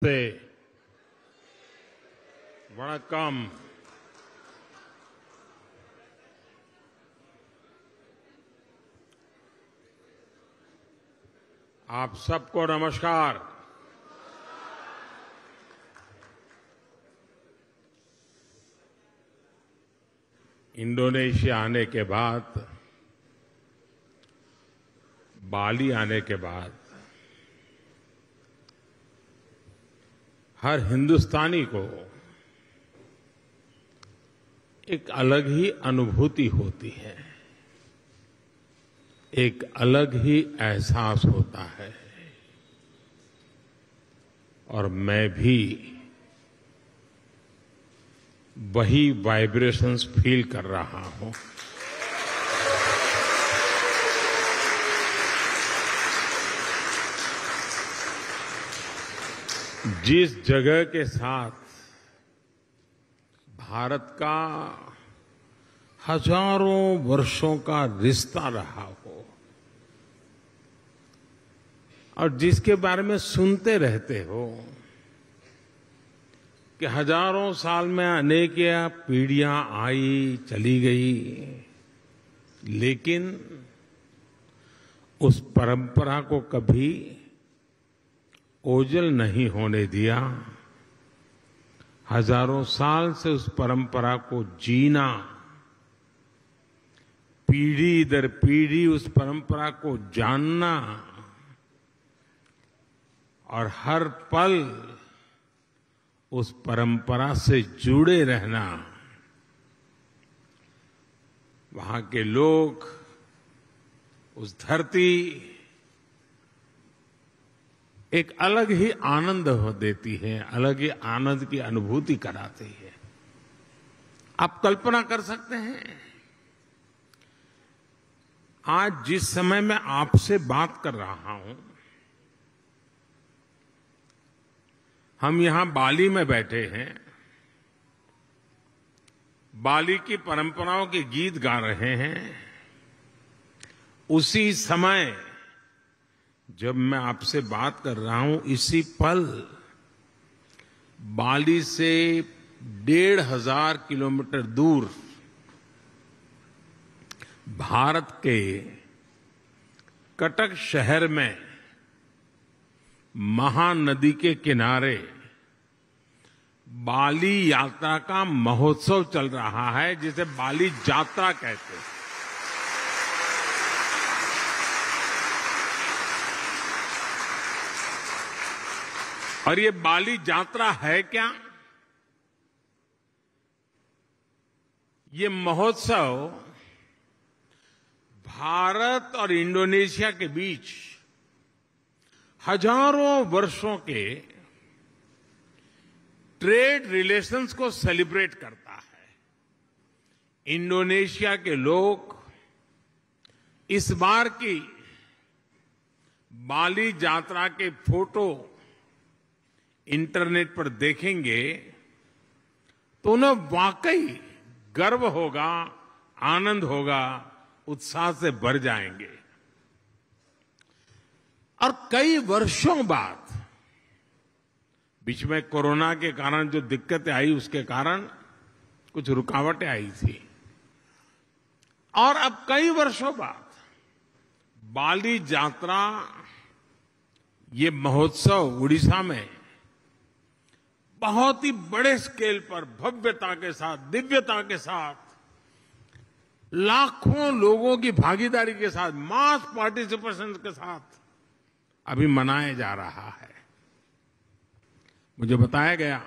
से वणक्कम। आप सबको नमस्कार। इंडोनेशिया आने के बाद, बाली आने के बाद हर हिंदुस्तानी को एक अलग ही अनुभूति होती है, एक अलग ही एहसास होता है। और मैं भी वही वाइब्रेशंस फील कर रहा हूं। जिस जगह के साथ भारत का हजारों वर्षों का रिश्ता रहा हो और जिसके बारे में सुनते रहते हो कि हजारों साल में अनेक पीढ़ियां आई चली गई, लेकिन उस परंपरा को कभी ओझल नहीं होने दिया। हजारों साल से उस परंपरा को जीना, पीढ़ी दर पीढ़ी उस परंपरा को जानना और हर पल उस परंपरा से जुड़े रहना, वहां के लोग, उस धरती एक अलग ही आनंद देती है, अलग ही आनंद की अनुभूति कराती है। आप कल्पना कर सकते हैं, आज जिस समय मैं आपसे बात कर रहा हूं, हम यहां बाली में बैठे हैं, बाली की परंपराओं के गीत गा रहे हैं। उसी समय जब मैं आपसे बात कर रहा हूं, इसी पल बाली से 1,500 किलोमीटर दूर भारत के कटक शहर में महानदी के किनारे बाली यात्रा का महोत्सव चल रहा है, जिसे बाली यात्रा कहते हैं। और ये बाली यात्रा है क्या? ये महोत्सव भारत और इंडोनेशिया के बीच हजारों वर्षों के ट्रेड रिलेशंस को सेलिब्रेट करता है। इंडोनेशिया के लोग इस बार की बाली यात्रा के फोटो इंटरनेट पर देखेंगे तो उन्हें वाकई गर्व होगा, आनंद होगा, उत्साह से भर जाएंगे। और कई वर्षों बाद, बीच में कोरोना के कारण जो दिक्कतें आई, उसके कारण कुछ रुकावटें आई थी, और अब कई वर्षों बाद बाली यात्रा, ये महोत्सव उड़ीसा में बहुत ही बड़े स्केल पर भव्यता के साथ, दिव्यता के साथ, लाखों लोगों की भागीदारी के साथ, मास पार्टिसिपेशन के साथ अभी मनाया जा रहा है। मुझे बताया गया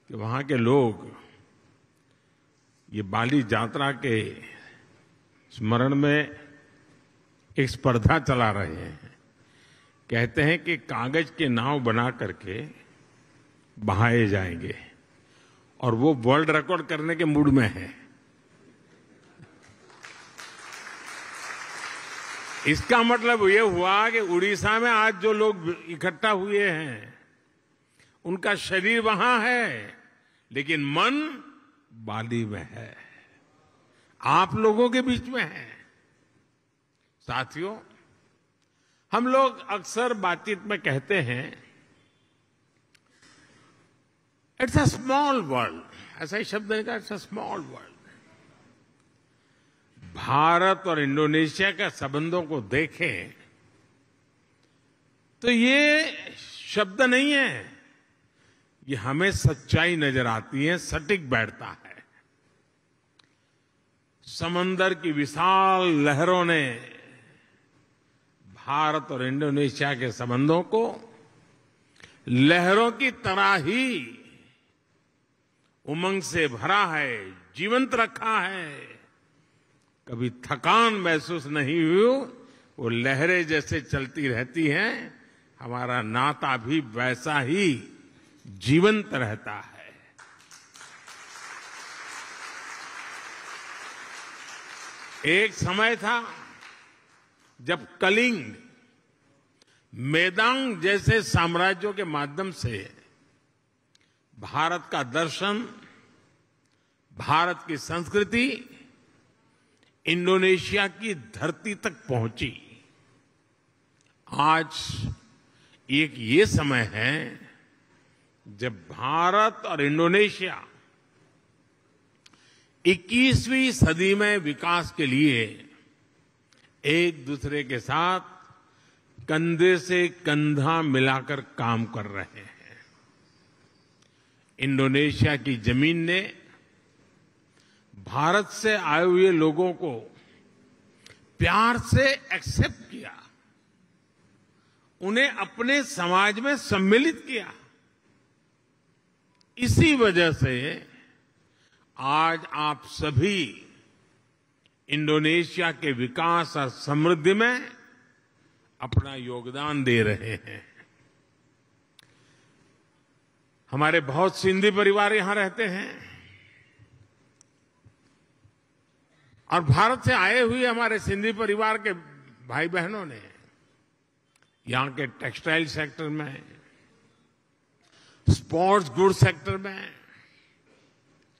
कि वहां के लोग ये बाली यात्रा के स्मरण में एक स्पर्धा चला रहे हैं। कहते हैं कि कागज के नाव बना करके बहाए जाएंगे, और वो वर्ल्ड रिकॉर्ड करने के मूड में है। इसका मतलब ये हुआ कि उड़ीसा में आज जो लोग इकट्ठा हुए हैं, उनका शरीर वहां है, लेकिन मन बाली में है, आप लोगों के बीच में है। साथियों, हम लोग अक्सर बातचीत में कहते हैं इट्स अ स्मॉल वर्ल्ड, ऐसा ही शब्द निकला, it's a small world. Bharat और इंडोनेशिया के संबंधों को देखें तो ये शब्द नहीं है, ये हमें सच्चाई नजर आती है, सटीक बैठता है। समंदर की विशाल लहरों ने भारत और इंडोनेशिया के संबंधों को लहरों की तरह ही उमंग से भरा है, जीवंत रखा है। कभी थकान महसूस नहीं हुई, वो लहरें जैसे चलती रहती हैं, हमारा नाता भी वैसा ही जीवंत रहता है। एक समय था जब कलिंग, मेदांग जैसे साम्राज्यों के माध्यम से भारत का दर्शन, भारत की संस्कृति इंडोनेशिया की धरती तक पहुंची। आज एक ये समय है जब भारत और इंडोनेशिया 21वीं सदी में विकास के लिए एक दूसरे के साथ कंधे से कंधा मिलाकर काम कर रहे हैं। इंडोनेशिया की जमीन ने भारत से आए हुए लोगों को प्यार से एक्सेप्ट किया, उन्हें अपने समाज में सम्मिलित किया। इसी वजह से आज आप सभी इंडोनेशिया के विकास और समृद्धि में अपना योगदान दे रहे हैं। हमारे बहुत सिंधी परिवार यहां रहते हैं और भारत से आए हुए हमारे सिंधी परिवार के भाई बहनों ने यहां के टेक्सटाइल सेक्टर में, स्पोर्ट्स गुड सेक्टर में,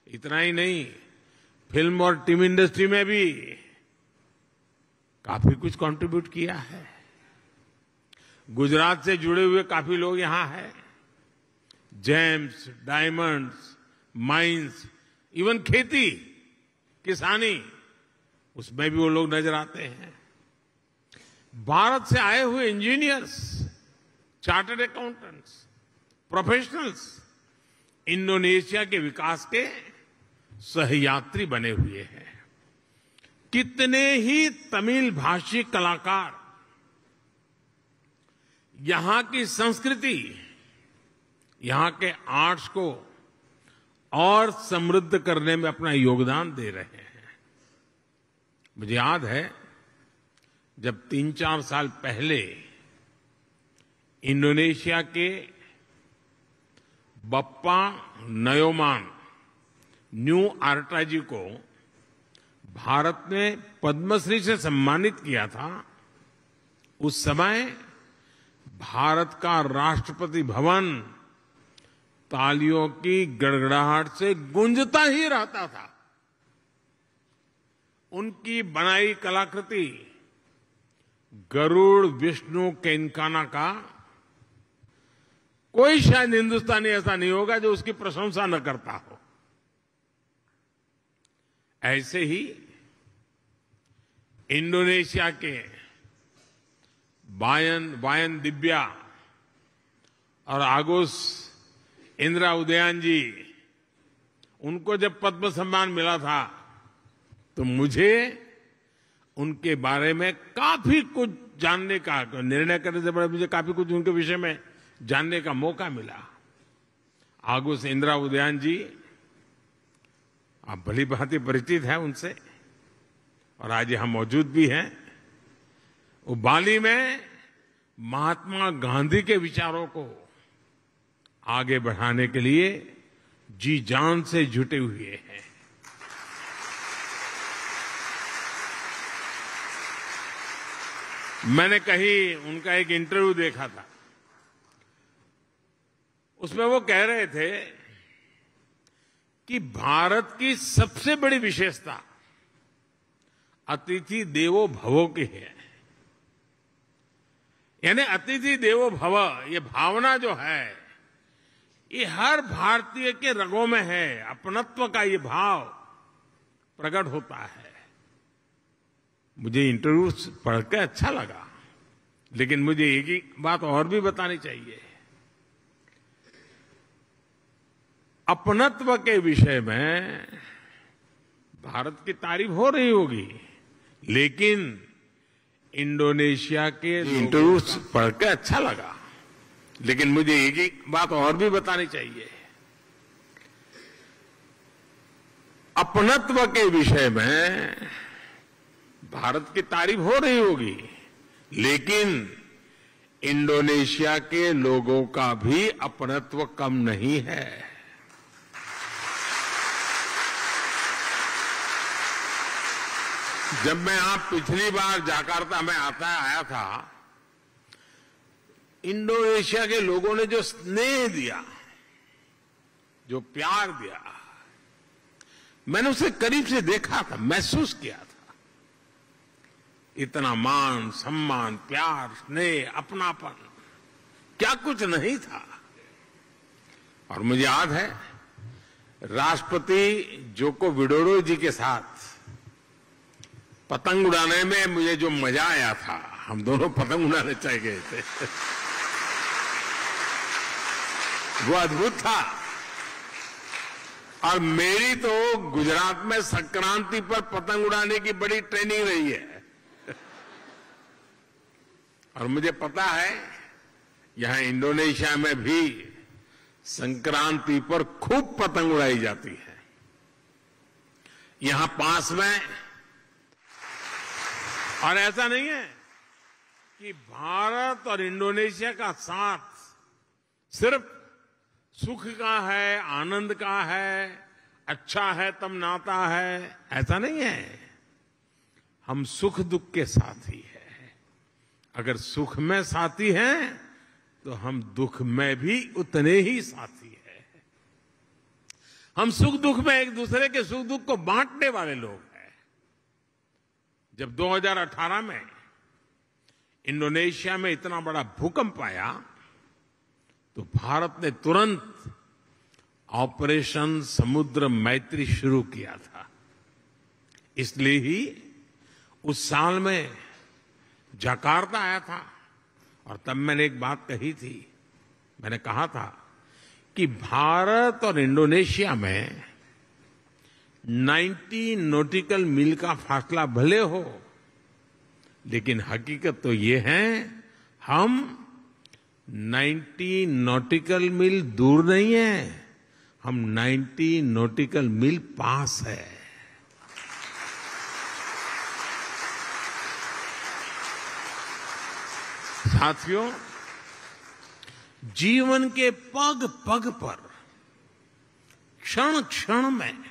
इतना ही नहीं, फिल्म और टीवी इंडस्ट्री में भी काफी कुछ कंट्रीब्यूट किया है। गुजरात से जुड़े हुए काफी लोग यहां हैं। जेम्स, डायमंड्स, माइंस, इवन खेती, किसानी, उसमें भी वो लोग नजर आते हैं। भारत से आए हुए engineers, chartered accountants, professionals Indonesia के विकास के सहयात्री बने हुए हैं। कितने ही तमिल भाषी कलाकार यहां की संस्कृति, यहां के आर्ट्स को और समृद्ध करने में अपना योगदान दे रहे हैं। मुझे याद है जब 3-4 साल पहले इंडोनेशिया के बप्पा नयोमान न्यू आर्टा जी को भारत ने पद्मश्री से सम्मानित किया था, उस समय भारत का राष्ट्रपति भवन तालियों की गड़गड़ाहट से गूंजता ही रहता था। उनकी बनाई कलाकृति गरुड़ विष्णु केनकाना का कोई शायद हिंदुस्तानी ऐसा नहीं होगा जो उसकी प्रशंसा न करता हो। ऐसे ही इंडोनेशिया के वायन दिव्या और आगुस इंदिरा उदयन जी, उनको जब पद्म सम्मान मिला था तो मुझे उनके बारे में काफी कुछ जानने का, निर्णय करने से पहले मुझे काफी कुछ उनके विषय में जानने का मौका मिला। आगुस इंदिरा उदयन जी, आप भली भांति परिचित हैं उनसे, और आज यहाँ मौजूद भी हैं। वो बाली में महात्मा गांधी के विचारों को आगे बढ़ाने के लिए जी जान से जुटे हुए हैं। मैंने कहीं उनका एक इंटरव्यू देखा था, उसमें वो कह रहे थे कि भारत की सबसे बड़ी विशेषता अतिथि देवो भव की है। यानी अतिथि देवो भव, ये भावना जो है, ये हर भारतीय के रगों में है। अपनत्व का ये भाव प्रकट होता है। मुझे इंटरव्यू पढ़ के अच्छा लगा, लेकिन मुझे एक ही बात और भी बतानी चाहिए। अपनत्व के विषय में भारत की तारीफ हो रही होगी, लेकिन इंडोनेशिया के इंटरव्यू पढ़ के अच्छा लगा, लेकिन मुझे एक ही बात और भी बतानी चाहिए। अपनत्व के विषय में भारत की तारीफ हो रही होगी, लेकिन इंडोनेशिया के लोगों का भी अपनत्व कम नहीं है। जब मैं आप पिछली बार जाकार्ता में आया था, इंडोनेशिया के लोगों ने जो स्नेह दिया, जो प्यार दिया, मैंने उसे करीब से देखा था, महसूस किया था। इतना मान, सम्मान, प्यार, स्नेह, अपनापन, क्या कुछ नहीं था। और मुझे याद है, राष्ट्रपति जोको विडोडो जी के साथ पतंग उड़ाने में मुझे जो मजा आया था, हम दोनों पतंग उड़ाने चले गए थे, वो अद्भुत था। और मेरी तो गुजरात में संक्रांति पर पतंग उड़ाने की बड़ी ट्रेनिंग रही है। और मुझे पता है, यहां इंडोनेशिया में भी संक्रांति पर खूब पतंग उड़ाई जाती है। यहां पास में, और ऐसा नहीं है कि भारत और इंडोनेशिया का साथ सिर्फ सुख का है, आनंद का है, अच्छा है तब नाता है, ऐसा नहीं है। हम सुख दुख के साथी हैं। अगर सुख में साथी हैं, तो हम दुख में भी उतने ही साथी हैं। हम सुख दुख में एक दूसरे के सुख दुख को बांटने वाले लोग हैं। जब 2018 में इंडोनेशिया में इतना बड़ा भूकंप आया, तो भारत ने तुरंत ऑपरेशन समुद्र मैत्री शुरू किया था। इसलिए ही उस साल में जकार्ता आया था, और तब मैंने एक बात कही थी। मैंने कहा था कि भारत और इंडोनेशिया में 90 नॉटिकल मील का फासला भले हो, लेकिन हकीकत तो ये है, हम 90 नॉटिकल मील दूर नहीं है, हम 90 नॉटिकल मील पास है। साथियों, जीवन के पग पग पर, क्षण क्षण में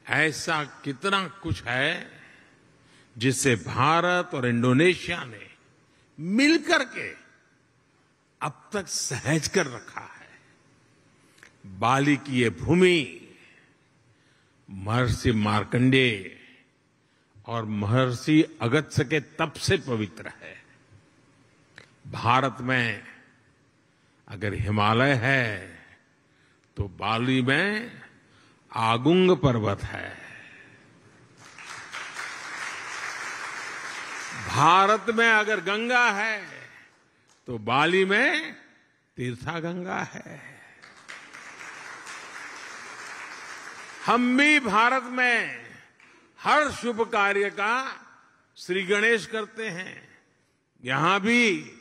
ऐसा कितना कुछ है जिसे भारत और इंडोनेशिया ने मिलकर के अब तक सहज कर रखा है। बाली की ये भूमि महर्षि मार्कंडेय और महर्षि अगस्त्य के तप से पवित्र है। भारत में अगर हिमालय है, तो बाली में आगुंग पर्वत है। भारत में अगर गंगा है, तो बाली में तीर्था गंगा है। हम भी भारत में हर शुभ कार्य का श्री गणेश करते हैं। यहां भी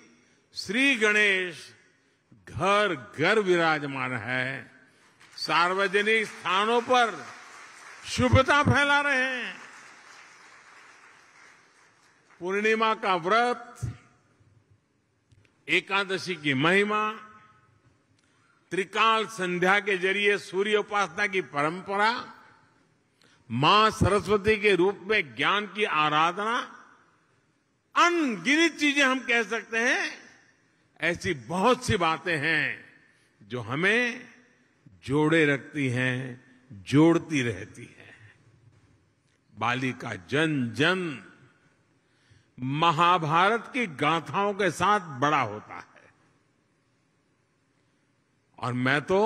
श्री गणेश घर घर विराजमान है। सार्वजनिक स्थानों पर शुभता फैला रहे हैं। पूर्णिमा का व्रत, एकादशी की महिमा, त्रिकाल संध्या के जरिए सूर्य उपासना की परंपरा, मां सरस्वती के रूप में ज्ञान की आराधना, अनगिनत चीजें हम कह सकते हैं। ऐसी बहुत सी बातें हैं जो हमें जोड़े रखती हैं, जोड़ती रहती हैं। बाली का जन जन महाभारत की गाथाओं के साथ बड़ा होता है, और मैं तो